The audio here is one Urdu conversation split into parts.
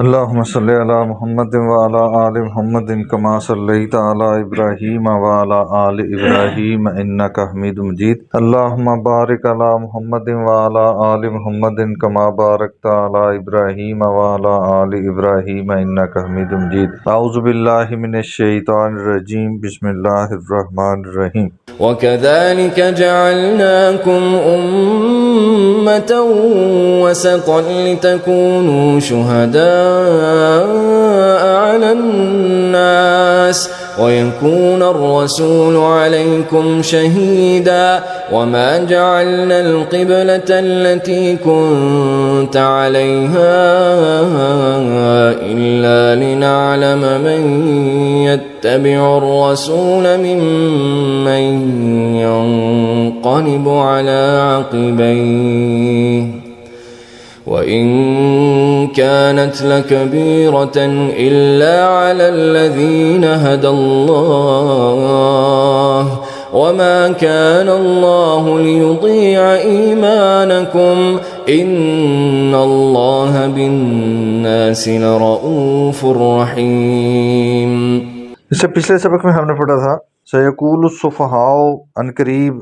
اللهم صل على محمد وعلى آل محمد كما صليت على إبراهيم وعلى آل إبراهيم إنك حميد مجيد. اللهم بارك على محمد وعلى آل محمد كما باركت على إبراهيم وعلى آل إبراهيم إنك حميد مجيد. أعوذ بالله من الشيطان الرجيم. بسم الله الرحمن الرحيم. وكذلك جعلناكم أمة وسطا لتكونوا شهداء على الناس ويكون الرسول عليكم شهيدا وما جعلنا القبلة التي كنت عليها إلا لنعلم من يتبع الرسول ممن ينقلب على عقبيه وإن كانت لكبيرة إلا على الذين هدى الله وما كان الله ليضيع إيمانكم إن الله بالناس لرؤوف رحيم. اس سے پچھلے سبق میں ہم نے پڑھا تھا سیقول السفہاء، عنقریب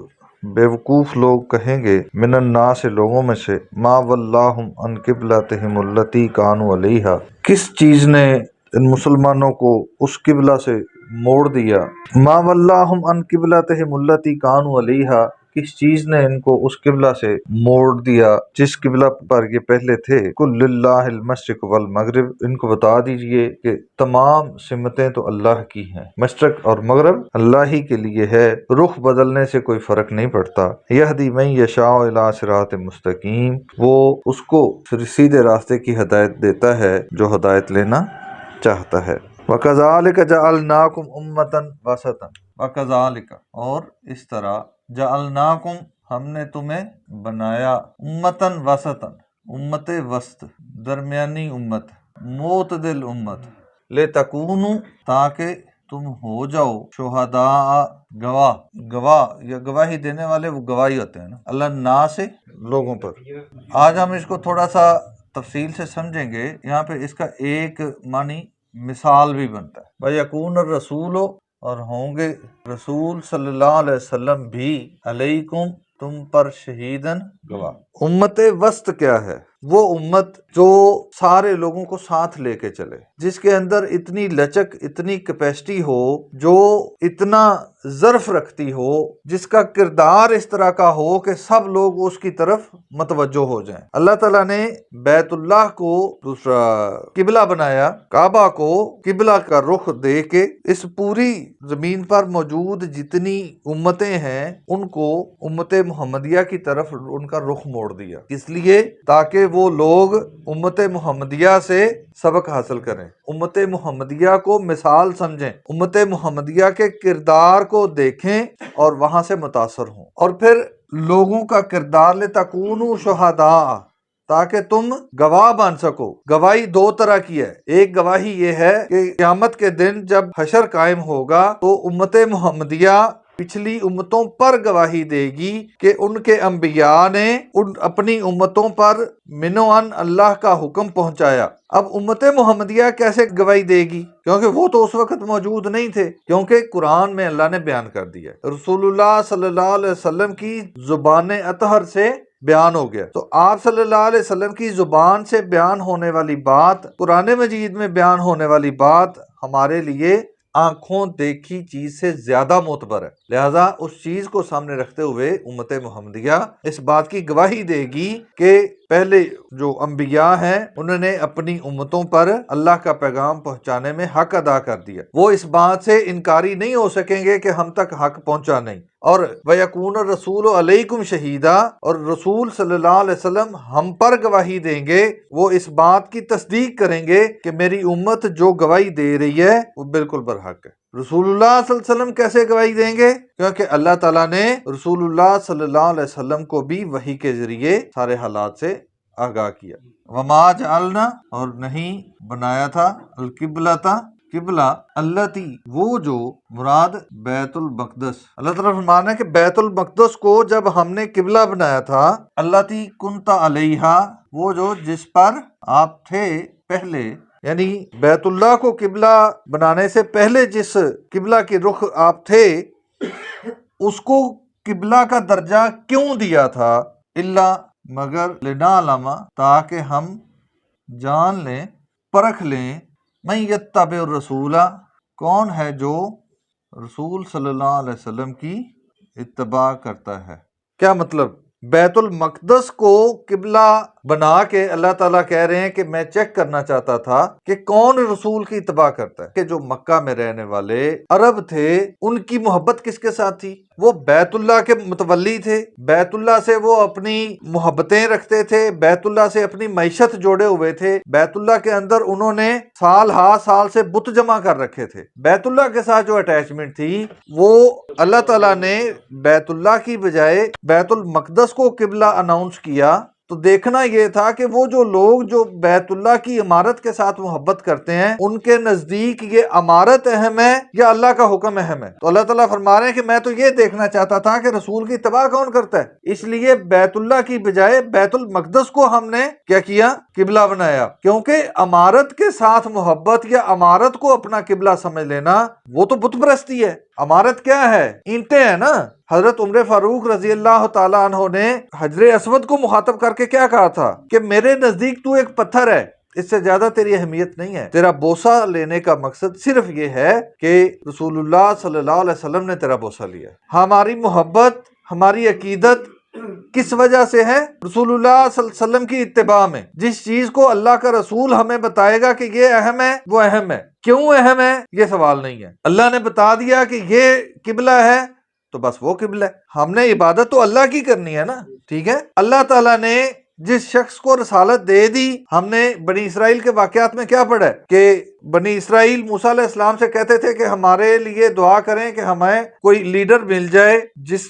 بیوقوف لوگ کہیں گے، من الناس لوگوں میں سے، ما ولاہم عن قبلتہم التی کانوا علیہا، کس چیز نے ان مسلمانوں کو اس قبلہ سے موڑ دیا. ما ولاہم عن قبلتہم التی کانوا علیہا، کس چیز نے ان کو اس قبلہ سے موڑ دیا جس قبلہ پر یہ پہلے تھے. قل للہ المشرق والمغرب، ان کو بتا دیجئے کہ تمام سمتیں تو اللہ کی ہیں، مشرق اور مغرب اللہ ہی کے لیے ہے، رخ بدلنے سے کوئی فرق نہیں پڑتا. یہدی من یشاء الی صراط مستقیم، وہ اس کو سیدھے راستے کی ہدایت دیتا ہے جو ہدایت لینا چاہتا ہے. وَكَذَلِكَ جَعَلْنَاكُمْ أُمَّةً وَسَطًا، وَكَذَلِكَ اور اس طرح، جعلناکم ہم نے تمہیں بنایا، امتاً وسطاً امت وسط، درمیانی امت، معتدل امت، لتکونوا تاکہ تم ہو جاؤ، شہداء گواہ یا گواہی دینے والے، وہ گواہی ہوتے ہیں نا، اللہ الناس لوگوں پر. آج ہم اس کو تھوڑا سا تفصیل سے سمجھیں گے. یہاں پہ اس کا ایک معنی مثال بھی بنتا ہے، وَيَكُونَ الرَّسُولُ اور ہوں گے رسول صلی اللہ علیہ وسلم بھی، علیکم تم پر، شہیدن گواہ. امت وسط کیا ہے؟ وہ امت جو سارے لوگوں کو ساتھ لے کے چلے، جس کے اندر اتنی لچک، اتنی کیپیسٹی ہو، جو اتنا ظرف رکھتی ہو، جس کا کردار اس طرح کا ہو کہ سب لوگ اس کی طرف متوجہ ہو جائیں. اللہ تعالیٰ نے بیت اللہ کو دوسرا قبلہ بنایا، کعبہ کو قبلہ کا رخ دے کے اس پوری زمین پر موجود جتنی امتیں ہیں ان کو امت محمدیہ کی طرف ان کا رخ موڑ دیا. اس لیے تاکہ وہ لوگ امت محمدیہ سے سبق حاصل کریں، امت محمدیہ کو مثال سمجھیں، امت محمدیہ کے کردار کو دیکھیں اور وہاں سے متاثر ہوں. اور پھر لوگوں کا کردار، لتکونوا شہداء تاکہ تم گواہ بن سکو. گواہی دو طرح کی ہے. ایک گواہی یہ ہے کہ قیامت کے دن جب حشر قائم ہوگا تو امت محمدیہ پچھلی امتوں پر گواہی دے گی کہ ان کے انبیاء نے اپنی امتوں پر منوان اللہ کا حکم پہنچایا. اب امت محمدیہ کیسے گواہی دے گی؟ کیونکہ وہ تو اس وقت موجود نہیں تھے، کیونکہ قرآن میں اللہ نے بیان کر دیا، رسول اللہ صلی اللہ علیہ وسلم کی زبان اطہر سے بیان ہو گیا. تو آپ صلی اللہ علیہ وسلم کی زبان سے بیان ہونے والی بات، قرآن مجید میں بیان ہونے والی بات ہمارے لیے آنکھوں دیکھی چیز سے زیادہ معتبر ہے. لہذا اس چیز کو سامنے رکھتے ہوئے امت محمدیہ اس بات کی گواہی دے گی کہ پہلے جو انبیاء ہیں انہوں نے اپنی امتوں پر اللہ کا پیغام پہنچانے میں حق ادا کر دیا. وہ اس بات سے انکاری نہیں ہو سکیں گے کہ ہم تک حق پہنچا نہیں. اور وَيَكُونَ الرَّسُولُ عَلَيْكُمْ شَهِيدًا، اور رسول صلی اللہ علیہ وسلم ہم پر گواہی دیں گے، وہ اس بات کی تصدیق کریں گے کہ میری امت جو گواہی دے رہی ہے وہ بالکل برحق ہے. رسول اللہ صلی اللہ علیہ وسلم کیسے گواہی دیں گے؟ کیونکہ اللہ تعالیٰ نے رسول اللہ صلی اللہ علیہ وسلم کو بھی وحی کے ذریعے سارے حالات سے آگاہ کیا. وما جعلنا، اور نہیں بنایا تھا، القبلۃ قبلہ، التی وہ جو، مراد بیت المقدس. اللہ تعالیٰ فرمانا ہے کہ بیت المقدس کو جب ہم نے قبلہ بنایا تھا، التی کنت علیہا، وہ جو جس پر آپ تھے پہلے یعنی بیت اللہ کو قبلہ بنانے سے پہلے جس قبلہ کی رخ آپ تھے اس کو قبلہ کا درجہ کیوں دیا تھا؟ اللہ مگر لنعلم تاکہ ہم جان لیں پرکھ لیں من یتبع الرسول کون ہے جو رسول صلی اللہ علیہ وسلم کی اتباع کرتا ہے۔ کیا مطلب؟ بیت المقدس کو قبلہ بنا کے اللہ تعالیٰ کہہ رہے ہیں کہ میں چیک کرنا چاہتا تھا کہ کون رسول کی اتباع کرتا ہے، کہ جو مکہ میں رہنے والے عرب تھے ان کی محبت کس کے ساتھ تھی؟ وہ بیت اللہ کے متولی تھے، بیت اللہ سے وہ اپنی محبتیں رکھتے تھے، بیت اللہ سے اپنی معیشت جوڑے ہوئے تھے، بیت اللہ کے اندر انہوں نے سال ہا سال سے بت جمع کر رکھے تھے۔ بیت اللہ کے ساتھ جو اٹیچمنٹ تھی وہ اللہ تعالیٰ نے بیت اللہ کی بجائے بیت المقدس کو قبلہ اناؤنس کیا، تو دیکھنا یہ تھا کہ وہ جو لوگ جو بیت اللہ کی عمارت کے ساتھ محبت کرتے ہیں ان کے نزدیک یہ عمارت اہم ہے یا اللہ کا حکم اہم ہے۔ تو اللہ تعالیٰ فرما رہے ہیں کہ میں تو یہ دیکھنا چاہتا تھا کہ رسول کی اتباع کون کرتا ہے، اس لیے بیت اللہ کی بجائے بیت المقدس کو ہم نے کیا کیا؟ قبلہ بنایا، کیونکہ عمارت کے ساتھ محبت یا عمارت کو اپنا قبلہ سمجھ لینا وہ تو بت پرستی ہے۔ عمارت کیا ہے؟ اینٹیں ہیں نا۔ حضرت عمر فاروق رضی اللہ تعالیٰ عنہ نے حجر اسود کو مخاطب کر کے کیا کہا تھا کہ میرے نزدیک تو ایک پتھر ہے، اس سے زیادہ تیری اہمیت نہیں ہے، تیرا بوسہ لینے کا مقصد صرف یہ ہے کہ رسول اللہ صلی اللہ علیہ وسلم نے تیرا بوسہ لیا۔ ہماری محبت، ہماری عقیدت کس وجہ سے ہے؟ رسول اللہ صلی اللہ علیہ وسلم کی اتباع میں۔ جس چیز کو اللہ کا رسول ہمیں بتائے گا کہ یہ اہم ہے وہ اہم ہے، کیوں اہم ہے یہ سوال نہیں ہے۔ اللہ نے بتا دیا کہ یہ قبلہ ہے تو بس وہ قبلہ ہے، ہم نے عبادت تو اللہ کی کرنی ہے نا، ٹھیک ہے۔ اللہ تعالیٰ نے جس شخص کو رسالت دے دی، ہم نے بنی اسرائیل کے واقعات میں کیا پڑھا ہے کہ بنی اسرائیل موسیٰ علیہ السلام سے کہتے تھے کہ ہمارے لیے دعا کریں کہ ہمیں کوئی لیڈر مل جائے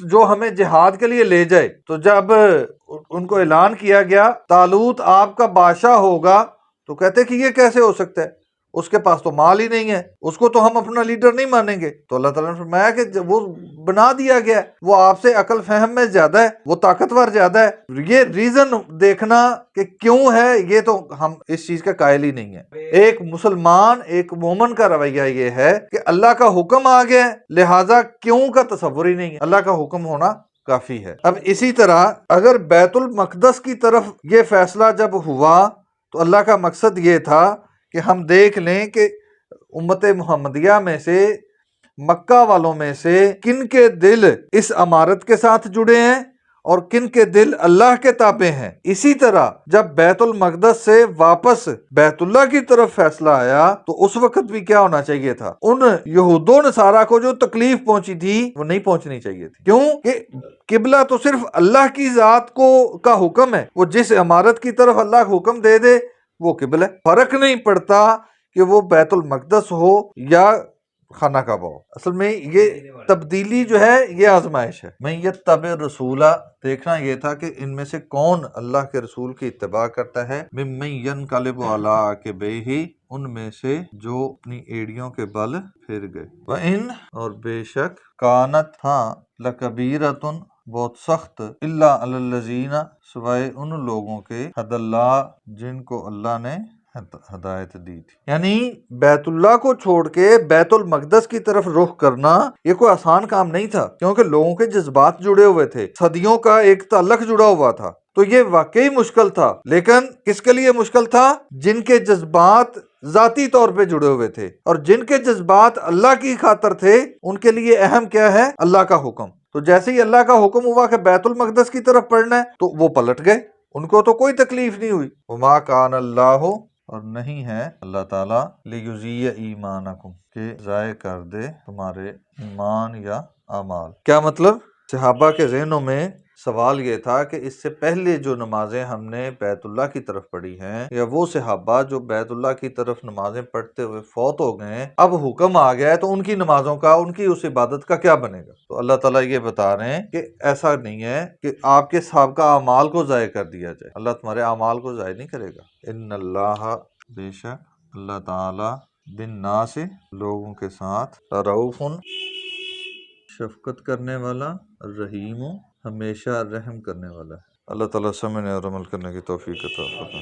جو ہمیں جہاد کے لیے لے جائے۔ تو جب ان کو اعلان کیا گیا طالوت آپ کا بادشاہ ہوگا تو کہتے کہ یہ کیسے ہو سکتا ہے، اس کے پاس تو مال ہی نہیں ہے، اس کو تو ہم اپنا لیڈر نہیں مانیں گے۔ تو اللہ تعالیٰ نے فرمایا کہ وہ بنا دیا گیا ہے، وہ آپ سے عقل فہم میں زیادہ ہے، وہ طاقتور زیادہ ہے۔ یہ ریزن دیکھنا کہ کیوں ہے یہ تو ہم اس چیز کا قائل ہی نہیں ہے۔ ایک مسلمان، ایک مومن کا رویہ یہ ہے کہ اللہ کا حکم آ گیا ہے لہٰذا کیوں کا تصور ہی نہیں ہے، اللہ کا حکم ہونا کافی ہے۔ اب اسی طرح اگر بیت المقدس کی طرف یہ فیصلہ جب ہوا تو اللہ کا مقصد یہ تھا کہ ہم دیکھ لیں کہ امت محمدیہ میں سے، مکہ والوں میں سے کن کے دل اس عمارت کے ساتھ جڑے ہیں اور کن کے دل اللہ کے تابع ہیں۔ اسی طرح جب بیت المقدس سے واپس بیت اللہ کی طرف فیصلہ آیا تو اس وقت بھی کیا ہونا چاہیے تھا؟ ان یہود و نصارہ کو جو تکلیف پہنچی تھی وہ نہیں پہنچنی چاہیے تھی۔ کیوں کہ قبلہ تو صرف اللہ کی ذات کا حکم ہے، وہ جس عمارت کی طرف اللہ کا حکم دے دے وہ قبلہ ہے۔ فرق نہیں پڑتا کہ وہ بیت المقدس ہو یا خانہ کعبہ ہو، اصل میں یہ تبدیلی جو ہے یہ آزمائش ہے۔ میں یتبع الرسول، دیکھنا یہ تھا کہ ان میں سے کون اللہ کے رسول کی اتباع کرتا ہے، ممن ینقلب علی عقبیہ، ان میں سے جو اپنی ایڑیوں کے بل پھر گئے، وَإِنْ، اور بے شک، کانت، ہاں، لکبیرۃ، بہت سخت، الا علی الذین، سوائے ان لوگوں کے، ہدی اللہ، جن کو اللہ نے ہدایت دی تھی۔ یعنی بیت اللہ کو چھوڑ کے بیت المقدس کی طرف رخ کرنا یہ کوئی آسان کام نہیں تھا، کیونکہ لوگوں کے جذبات جڑے ہوئے تھے، صدیوں کا ایک تعلق جڑا ہوا تھا، تو یہ واقعی مشکل تھا۔ لیکن کس کے لیے مشکل تھا؟ جن کے جذبات ذاتی طور پہ جڑے ہوئے تھے، اور جن کے جذبات اللہ کی خاطر تھے ان کے لیے اہم کیا ہے؟ اللہ کا حکم۔ تو جیسے ہی اللہ کا حکم ہوا کہ بیت المقدس کی طرف پڑھنا ہے تو وہ پلٹ گئے، ان کو تو کوئی تکلیف نہیں ہوئی۔ وما کان اللہ، اور نہیں ہے اللہ تعالیٰ، لیضیع ایمانکم، کہ ضائع کر دے تمہارے ایمان یا اعمال۔ کیا مطلب؟ صحابہ کے ذہنوں میں سوال یہ تھا کہ اس سے پہلے جو نمازیں ہم نے بیت اللہ کی طرف پڑھی ہیں، یا وہ صحابہ جو بیت اللہ کی طرف نمازیں پڑھتے ہوئے فوت ہو گئے ہیں، اب حکم آ گیا ہے تو ان کی نمازوں کا، ان کی اس عبادت کا کیا بنے گا؟ تو اللہ تعالیٰ یہ بتا رہے ہیں کہ ایسا نہیں ہے کہ آپ کے سابقہ اعمال کو ضائع کر دیا جائے، اللہ تمہارے اعمال کو ضائع نہیں کرے گا۔ ان اللہ، بے شک اللہ تعالیٰ، بالناس، لوگوں کے ساتھ، رؤوف، شفقت کرنے والا، الرحیم، ہمیشہ رحم کرنے والا ہے۔ اللہ تعالیٰ سمجھنے اور عمل کرنے کی توفیق عطا فرمائے۔